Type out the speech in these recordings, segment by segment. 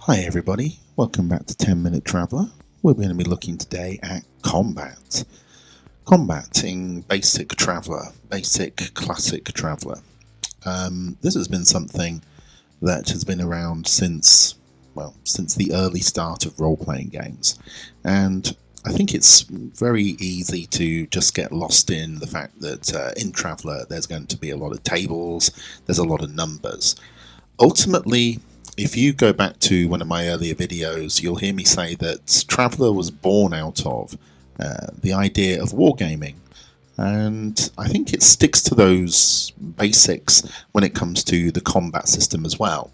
Hi everybody, welcome back to 10 Minute Traveller. We're going to be looking today at combat. Combat in basic Traveller, basic classic Traveller. This has been something that has been around since the early start of role-playing games. And I think it's very easy to just get lost in the fact that in Traveller there's going to be a lot of tables, there's a lot of numbers. Ultimately, if you go back to one of my earlier videos, you'll hear me say that Traveller was born out of the idea of wargaming. And I think it sticks to those basics when it comes to the combat system as well.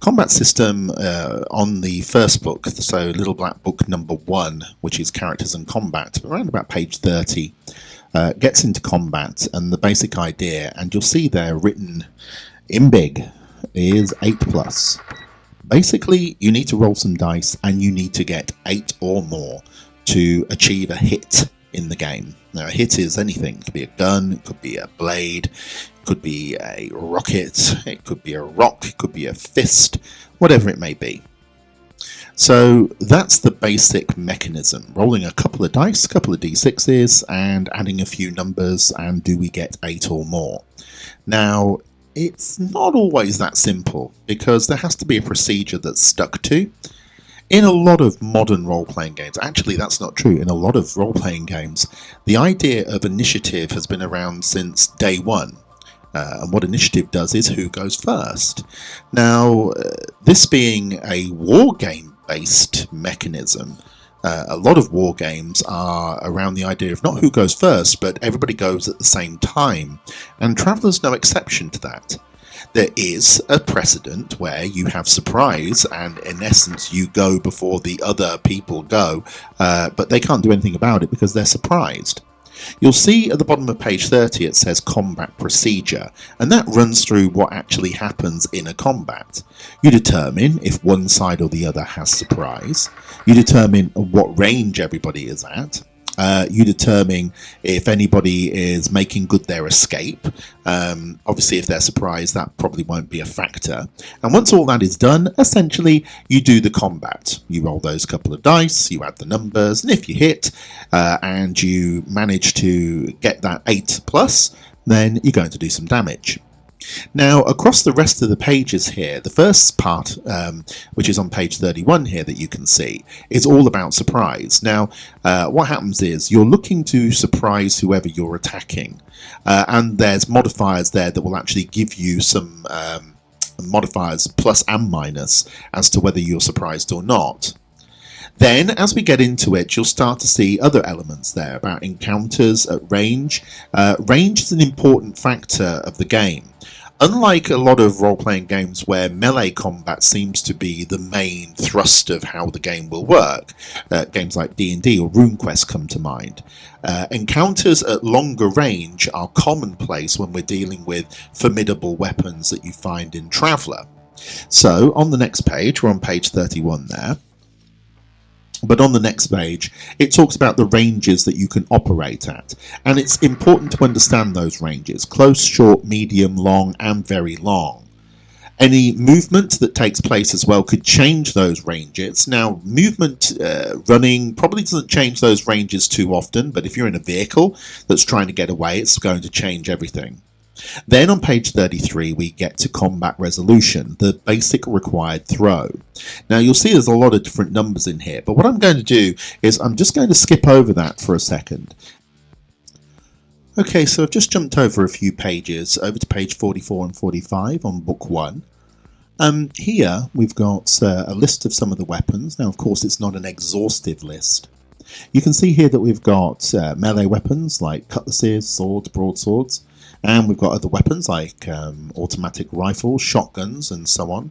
Combat system on the first book, so Little Black Book number 1, which is Characters and Combat, around about page 30, gets into combat and the basic idea, and you'll see there written in big, is 8+. Basically, you need to roll some dice and you need to get 8 or more to achieve a hit in the game. Now, a hit is anything. It could be a gun, it could be a blade, it could be a rocket, it could be a rock, it could be a fist, whatever it may be. So that's the basic mechanism. Rolling a couple of dice, a couple of d6s, and adding a few numbers, and do we get 8 or more? Now, it's not always that simple, because there has to be a procedure that's stuck to. In a lot of modern role-playing games, actually that's not true, in a lot of role-playing games, the idea of initiative has been around since day one. And what initiative does is who goes first. Now, this being a war game-based mechanism, a lot of war games are around the idea of not who goes first, but everybody goes at the same time. And Traveller's no exception to that. There is a precedent where you have surprise, and in essence you go before the other people go, but they can't do anything about it because they're surprised. You'll see at the bottom of page 30 it says combat procedure, and that runs through what actually happens in a combat. You determine if one side or the other has surprise, you determine what range everybody is at, you determine if anybody is making good their escape. Obviously if they're surprised, that probably won't be a factor. And once all that is done, essentially you do the combat. You roll those couple of dice, you add the numbers, and if you hit and you manage to get that 8+, then you're going to do some damage. Now, across the rest of the pages here, the first part, which is on page 31 here that you can see, is all about surprise. Now, what happens is you're looking to surprise whoever you're attacking, and there's modifiers there that will actually give you some modifiers plus and minus as to whether you're surprised or not. Then, as we get into it, you'll start to see other elements there about encounters at range. Range is an important factor of the game. Unlike a lot of role-playing games where melee combat seems to be the main thrust of how the game will work, games like D&D or RuneQuest come to mind, encounters at longer range are commonplace when we're dealing with formidable weapons that you find in Traveller. So, on the next page, we're on page 31 there. But on the next page, it talks about the ranges that you can operate at. And it's important to understand those ranges: close, short, medium, long, and very long. Any movement that takes place as well could change those ranges. Now, movement running probably doesn't change those ranges too often, but if you're in a vehicle that's trying to get away, it's going to change everything. Then on page 33 we get to combat resolution, the basic required throw. Now you'll see there's a lot of different numbers in here, but what I'm going to do is I'm just going to skip over that for a second. Okay, so I've just jumped over a few pages, over to page 44 and 45 on book 1. Here we've got a list of some of the weapons. Now of course it's not an exhaustive list. You can see here that we've got melee weapons like cutlasses, swords, broadswords. And we've got other weapons like automatic rifles, shotguns, and so on.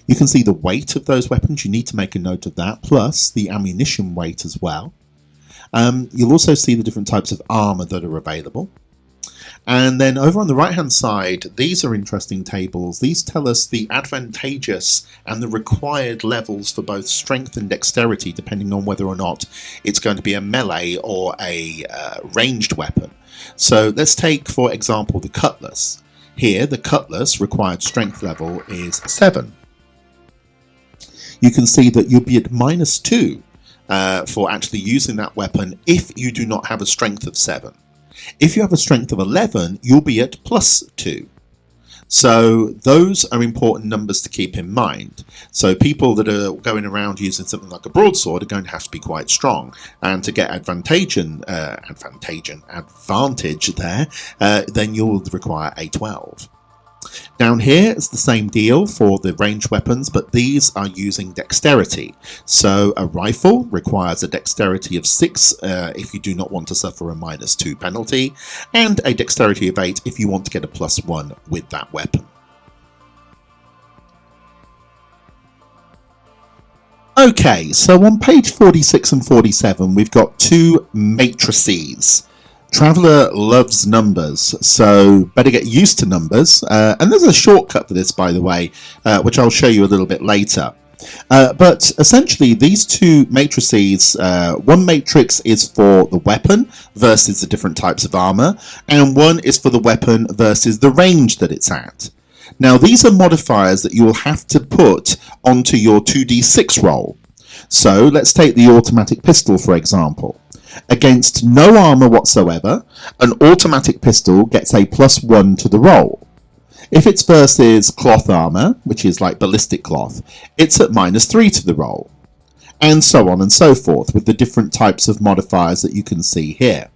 You can see the weight of those weapons. You need to make a note of that, plus the ammunition weight as well. You'll also see the different types of armour that are available. And then over on the right hand side, these are interesting tables. These tell us the advantageous and the required levels for both strength and dexterity, depending on whether or not it's going to be a melee or a ranged weapon. So let's take, for example, the cutlass. Here, the cutlass required strength level is 7. you can see that you'll be at -2 for actually using that weapon if you do not have a strength of 7. If you have a strength of 11, you'll be at +2. So those are important numbers to keep in mind. So people that are going around using something like a broadsword are going to have to be quite strong, and to get advantage there, then you'll require a 12. Down here it's the same deal for the ranged weapons, but these are using dexterity. So a rifle requires a dexterity of 6 if you do not want to suffer a -2 penalty, and a dexterity of 8 if you want to get a +1 with that weapon. Okay, so on page 46 and 47 we've got 2 matrices. Traveller loves numbers, so better get used to numbers. And there's a shortcut for this, by the way, which I'll show you a little bit later. But essentially, these 2 matrices, one matrix is for the weapon versus the different types of armour, and one is for the weapon versus the range that it's at. Now, these are modifiers that you will have to put onto your 2d6 roll. So let's take the automatic pistol, for example. Against no armour whatsoever, an automatic pistol gets a +1 to the roll. If it's versus cloth armour, which is like ballistic cloth, it's at -3 to the roll. And so on and so forth, with the different types of modifiers that you can see here.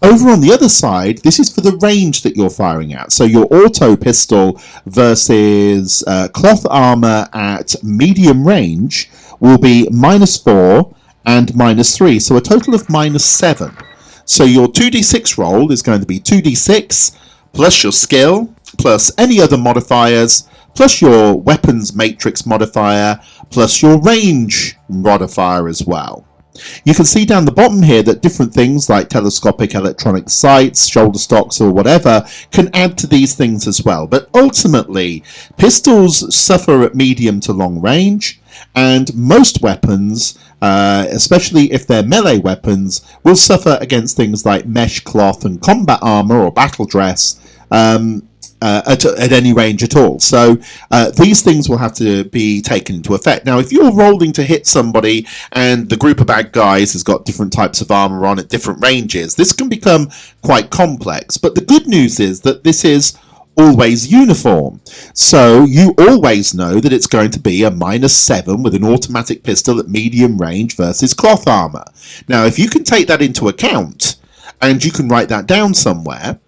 Over on the other side, this is for the range that you're firing at. So your auto pistol versus cloth armour at medium range will be -4 and -3, so a total of -7. So your 2d6 roll is going to be 2d6 plus your skill plus any other modifiers plus your weapons matrix modifier plus your range modifier as well. You can see down the bottom here that different things like telescopic electronic sights, shoulder stocks or whatever can add to these things as well. But ultimately, pistols suffer at medium to long range, and most weapons, especially if they're melee weapons, will suffer against things like mesh cloth and combat armor or battle dress at any range at all. So these things will have to be taken into effect. Now, if you're rolling to hit somebody and the group of bad guys has got different types of armor on at different ranges, this can become quite complex. But the good news is that this is always uniform, so you always know that it's going to be a -7 with an automatic pistol at medium range versus cloth armor. Now, if you can take that into account and you can write that down somewhere,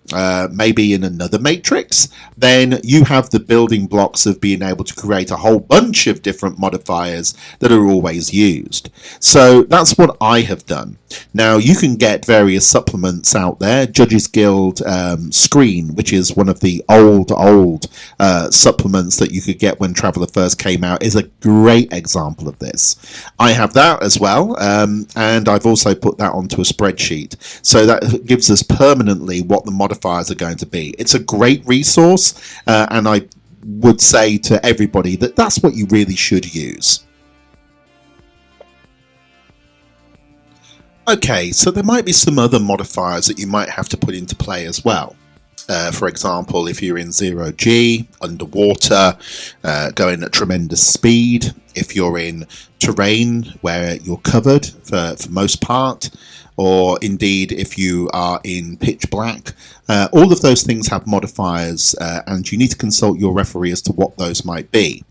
maybe in another matrix, then you have the building blocks of being able to create a whole bunch of different modifiers that are always used. So that's what I have done. Now, you can get various supplements out there. Judges Guild Screen, which is one of the old supplements that you could get when Traveller first came out, is a great example of this. I have that as well, and I've also put that onto a spreadsheet. So that gives us permanently what the modifiers are going to be. It's a great resource, and I would say to everybody that that's what you really should use. Okay, so there might be some other modifiers that you might have to put into play as well. For example, if you're in 0G, underwater, going at tremendous speed, if you're in terrain where you're covered for most part, or indeed if you are in pitch black, all of those things have modifiers, and you need to consult your referee as to what those might be.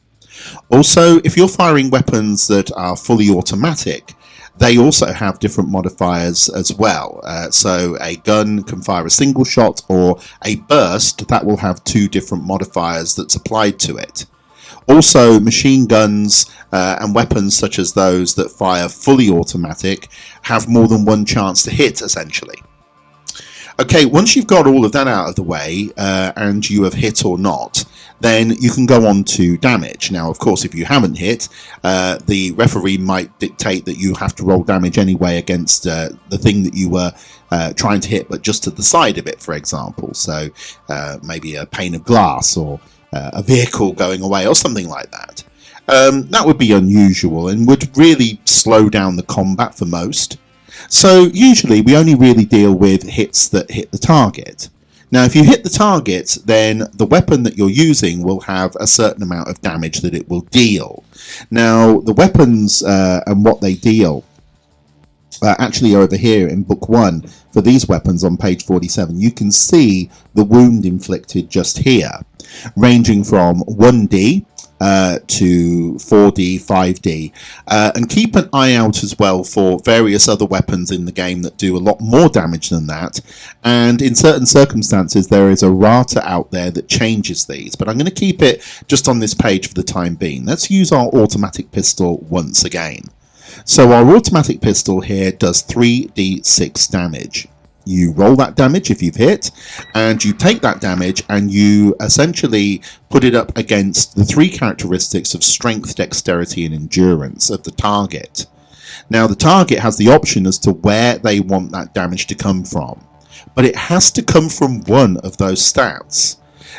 Also, if you're firing weapons that are fully automatic, they also have different modifiers as well. So a gun can fire a single shot, or a burst that will have 2 different modifiers that's applied to it. Also, machine guns and weapons such as those that fire fully automatic have more than one chance to hit, essentially. Okay, once you've got all of that out of the way, and you have hit or not, then you can go on to damage. Now, of course, if you haven't hit, the referee might dictate that you have to roll damage anyway against the thing that you were trying to hit, but just to the side of it, for example. So maybe a pane of glass, or a vehicle going away, or something like that. That would be unusual and would really slow down the combat for most. So usually we only really deal with hits that hit the target. Now, if you hit the target, then the weapon that you're using will have a certain amount of damage that it will deal. Now, the weapons and what they deal actually over here in book 1 for these weapons on page 47. You can see the wound inflicted just here, ranging from 1D to 4D, 5D, and keep an eye out as well for various other weapons in the game that do a lot more damage than that, and in certain circumstances there is a errata out there that changes these, but I'm going to keep it just on this page for the time being. Let's use our automatic pistol once again. So our automatic pistol here does 3d6 damage. You roll that damage if you've hit, and you take that damage and you essentially put it up against the 3 characteristics of strength, dexterity, and endurance of the target. Now, the target has the option as to where they want that damage to come from, but it has to come from one of those stats.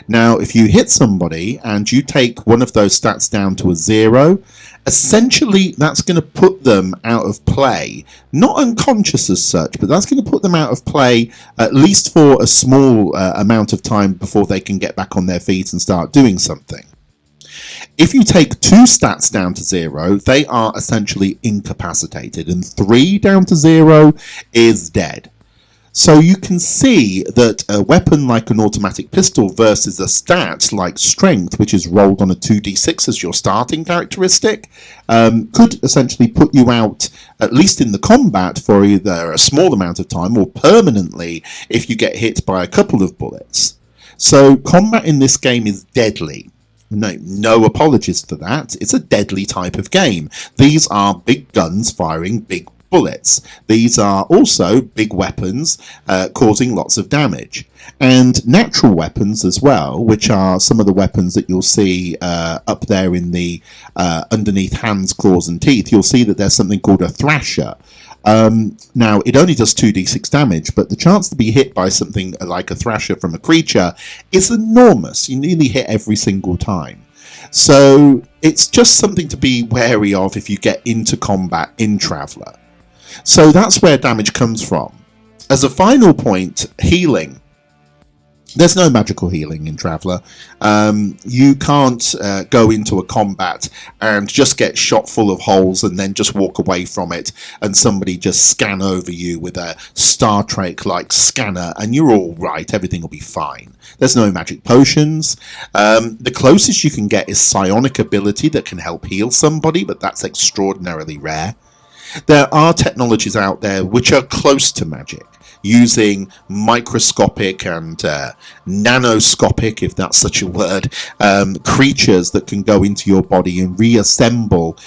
Now, if you hit somebody and you take one of those stats down to a 0, essentially that's going to put them out of play. Not unconscious as such, but that's going to put them out of play at least for a small amount of time before they can get back on their feet and start doing something. If you take 2 stats down to 0, they are essentially incapacitated, and 3 down to 0 is dead. So you can see that a weapon like an automatic pistol versus a stat like strength, which is rolled on a 2d6 as your starting characteristic, could essentially put you out, at least in the combat, for either a small amount of time or permanently if you get hit by a couple of bullets. So combat in this game is deadly. No apologies for that. It's a deadly type of game. These are big guns firing big bullets. These are also big weapons causing lots of damage, and natural weapons as well, which are some of the weapons that you'll see up there in the underneath hands, claws and teeth. You'll see that there's something called a thrasher. Now, it only does 2d6 damage, but the chance to be hit by something like a thrasher from a creature is enormous. You nearly hit every single time. So it's just something to be wary of if you get into combat in Traveller. So that's where damage comes from. As a final point, healing. There's no magical healing in Traveller. You can't go into a combat and just get shot full of holes and then just walk away from it and somebody just scan over you with a Star Trek-like scanner and you're all right, everything will be fine. There's no magic potions. The closest you can get is psionic ability that can help heal somebody, but that's extraordinarily rare. There are technologies out there which are close to magic, using microscopic and nanoscopic, if that's such a word, creatures that can go into your body and reassemble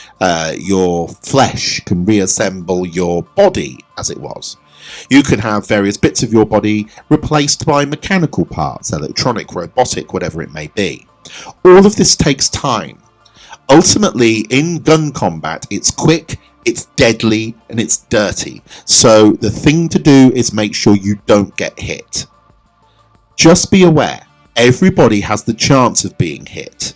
your flesh, can reassemble your body as it was. You can have various bits of your body replaced by mechanical parts, electronic, robotic, whatever it may be. All of this takes time. Ultimately, in gun combat, it's quick, it's deadly, and it's dirty. So the thing to do is make sure you don't get hit. Just be aware, everybody has the chance of being hit.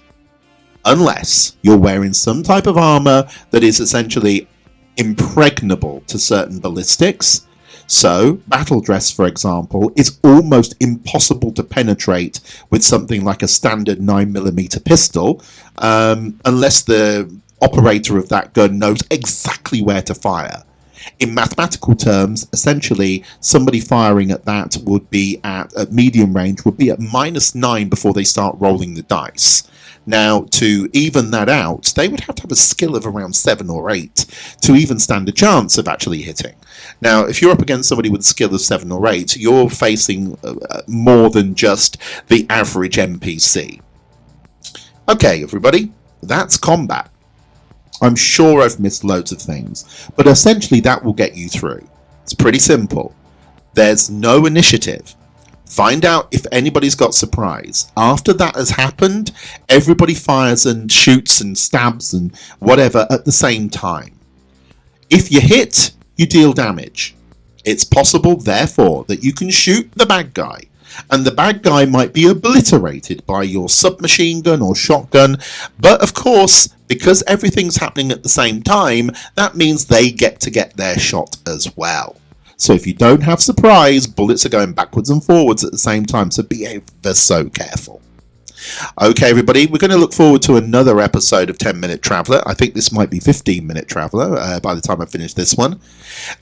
Unless you're wearing some type of armor that is essentially impregnable to certain ballistics. So, battle dress, for example, is almost impossible to penetrate with something like a standard 9mm pistol, unless the operator of that gun knows exactly where to fire. In mathematical terms, essentially, somebody firing at that would be at medium range, would be at -9 before they start rolling the dice. Now, to even that out, they would have to have a skill of around 7 or 8 to even stand a chance of actually hitting. Now, if you're up against somebody with a skill of 7 or 8, you're facing more than just the average NPC. Okay, everybody, that's combat. I'm sure I've missed loads of things, but essentially that will get you through. It's pretty simple. There's no initiative. Find out if anybody's got surprise. After that has happened, everybody fires and shoots and stabs and whatever at the same time. If you hit, you deal damage. It's possible, therefore, that you can shoot the bad guy, and the bad guy might be obliterated by your submachine gun or shotgun, but of course, because everything's happening at the same time, that means they get to get their shot as well. So if you don't have surprise, bullets are going backwards and forwards at the same time, so be ever so careful. Okay, everybody, we're going to look forward to another episode of 10-Minute Traveller. I think this might be 15-Minute Traveller by the time I finish this one.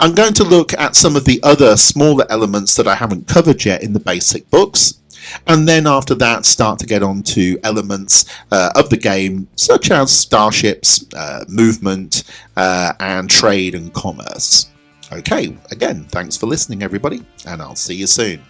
I'm going to look at some of the other smaller elements that I haven't covered yet in the basic books. And then after that, start to get on to elements of the game, such as starships, movement, and trade and commerce. Okay, again, thanks for listening, everybody, and I'll see you soon.